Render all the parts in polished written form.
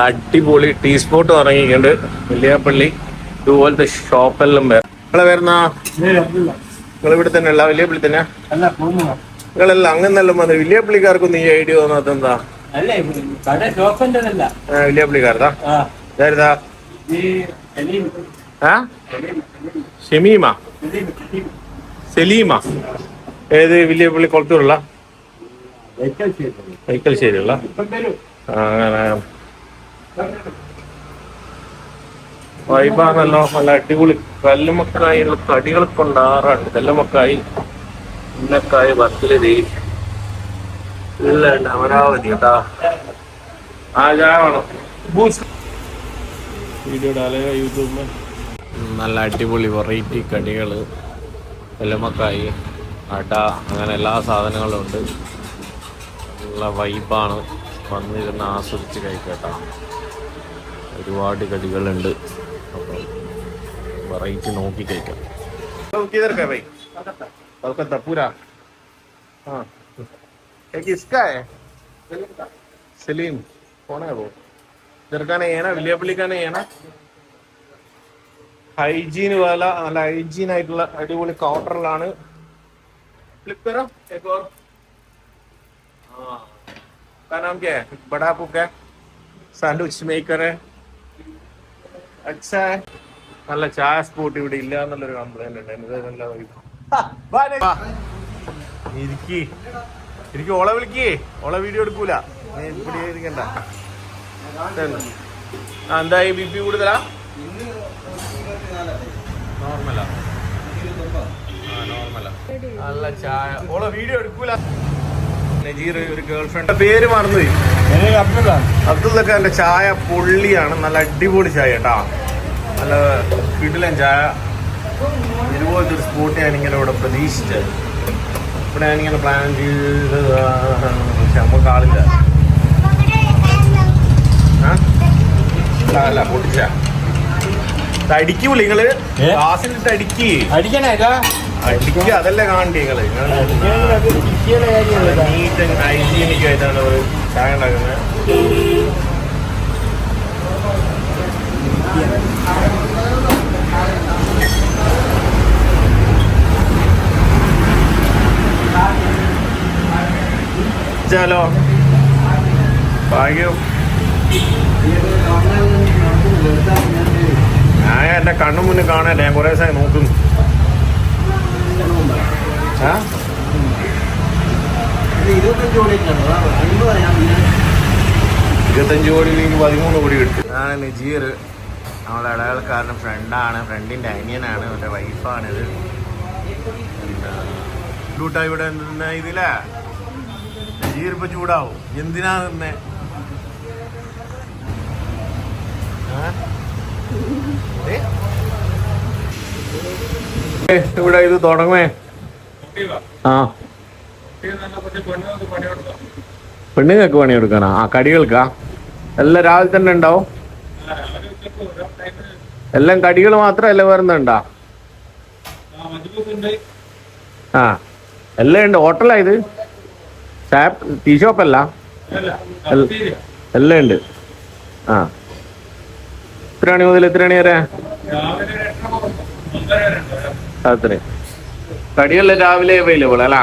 അടിപൊളി tea spot ഇറങ്ങിയിട്ടുണ്ട് വലിയപ്പള്ളി. ഇതുപോലത്തെ ഷോപ്പെല്ലാം വേറെ. നിങ്ങളെ വരുന്ന നിങ്ങൾ ഇവിടെ തന്നെ ഉള്ള വലിയപ്പള്ളി തന്നെ? നിങ്ങളെല്ലാം അങ്ങനെല്ലാം വന്നത് വലിയപ്പള്ളിക്കാർക്കൊന്നും ഈ ഐഡിയ തോന്നാത്ത എന്താ? വലിയപ്പള്ളിക്കാരതാ ഇതായിരുതാ? ഷമീമ സലീമ ഏത് വലിയപ്പള്ളി കുളത്തൂരുള്ള വൈക്കൽശ്ശേരിയുള്ള? അങ്ങനെ വൈബാണല്ലോ. നല്ല അടിപൊളി കല്ലുമക്കായുള്ള കടികൾ കൊണ്ടാറുണ്ട്. കല്ലുമക്കായി, ഉന്നക്കായി, ബത്തിലരി എല്ലാം അമരാവതി കേട്ടാ. ആ ചാവണം വീഡിയോ ഇടാലേ യൂട്യൂബില്. നല്ല അടിപൊളി വെറൈറ്റി കടികൾ, കല്ലുമക്കായി, അട, അങ്ങനെ എല്ലാ സാധനങ്ങളും ഉണ്ട്. നല്ല വൈബാണ്. വന്നിരുന്ന് ആസ്വദിച്ച് കഴിക്കട്ടാ. ഒരുപാട് കടികളുണ്ട്. അപ്പം വെറൈറ്റി നോക്കി കഴിക്കാം. कलकत्ता पूरा? हाँ. एक इसका है सलीम, कौन है वो? इधर का नहीं है ना, विलियपल्ली का नहीं है ना? ഹൈജീൻ വാല നല്ല ഹൈജീൻ ആയിട്ടുള്ള അടിപൊളി കൗണ്ടറിലാണ്. फ्लिप करो एक और. हाँ, क्या नाम क्या है? बड़ा आपको क्या സാൻഡ്വിച്ച് മേക്കർ? അച്ഛാ നല്ല ചായ സ്പോട്ട് ഇവിടെ ഇല്ല എന്നുള്ളൊരു കംപ്ലൈന്റ് ഉണ്ട്. എനിക്ക് ഓളെ വിളിക്കേ, ഓളെ വീഡിയോ എടുക്കൂല. ഇവിടെ ഇരിക്കണ്ട. എന്തായി ബി പി കൂടുതലാ? നോർമലാ? നോർമലാ. നല്ല ചായ. ഓളെ വീഡിയോ എടുക്കൂല. നജീർ ഒരു ഗേൾ ഫ്രണ്ട്, പേര് മറന്നുപോയി. അബ്ദുള്ളൊക്കെ എന്റെ ചായ പൊള്ളിയാണ്. നല്ല അടിപൊളി ചായ കേട്ടാ. നല്ല കിടിലൻ ചായ. ഇതുപോലത്തെ ഒരു സ്പോട്ട് ഞാനിങ്ങനെ ഇവിടെ പ്രതീക്ഷിച്ചത്. ഇവിടെ ഞാനിങ്ങനെ പ്ലാൻ ചെയ്ത് നമുക്ക് ആളില്ല. അല്ല പൊട്ടിച്ച അടിക്കൂല നിങ്ങള്? ഗ്ലാസ്സിലിട്ട് അടിക്കുക. അതല്ലേ കാണണ്ടേ നിങ്ങള്? നീറ്റ് ഹൈജീനിക് ആയിട്ടാണ് ഒരു ചായ ഉണ്ടാക്കുന്നത്. ചലോ ഭാഗ്യം. ഞാൻ എന്റെ കണ്ണു മുന്നിൽ കാണാൻ ഞാൻ കുറെ ദിവസമായി നോക്കുന്നു. 25 കോടി 13 കോടി കിട്ടും. ഞാൻ നജീർ, നമ്മളെ ഇടയാൾക്കാരൻ്റെ ഫ്രണ്ടാണ്, ഫ്രണ്ടിൻ്റെ അനിയനാണ്, എൻ്റെ വൈഫാണിത്. എന്താ ഇവിടെ നിന്ന ഇതിലാ നജീർ ഇപ്പൊ ചൂടാവും. എന്തിനാ നിന്നെ? ഇവിടെ ഇത് തുടങ്ങേ. ആ പെണ്ണുങ്ങൾക്ക് പണി കൊടുക്കാനാ? ആ കടികൾക്കാ? എല്ലാം രാവിലെ തന്നെ ഉണ്ടാവും? എല്ലാം കടികൾ മാത്രമല്ല വേറെന്താ? ആ എല്ലാം ഉണ്ട്. ഹോട്ടലാ ഇത്? ടീ ഷോപ്പല്ല? എല്ലാം ഉണ്ട്. ആ എത്ര മണി മുതൽ എത്ര മണി വരെ? അത്ര കടികളെല്ലാം രാവിലെ അവൈലബിൾ അല്ല?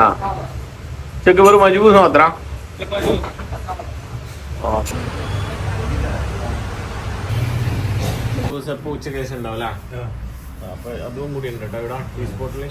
ആ ഉച്ചക്ക് വെറും മജ്ബൂസ് മാത്രം? ഉച്ചക്ക് ശേഷം ഉണ്ടാവും അല്ലേ? അപ്പൊ അതും കൂടി ഉണ്ട് കേട്ടോ ഇവിടെ ടീ സ്പോട്ടില്.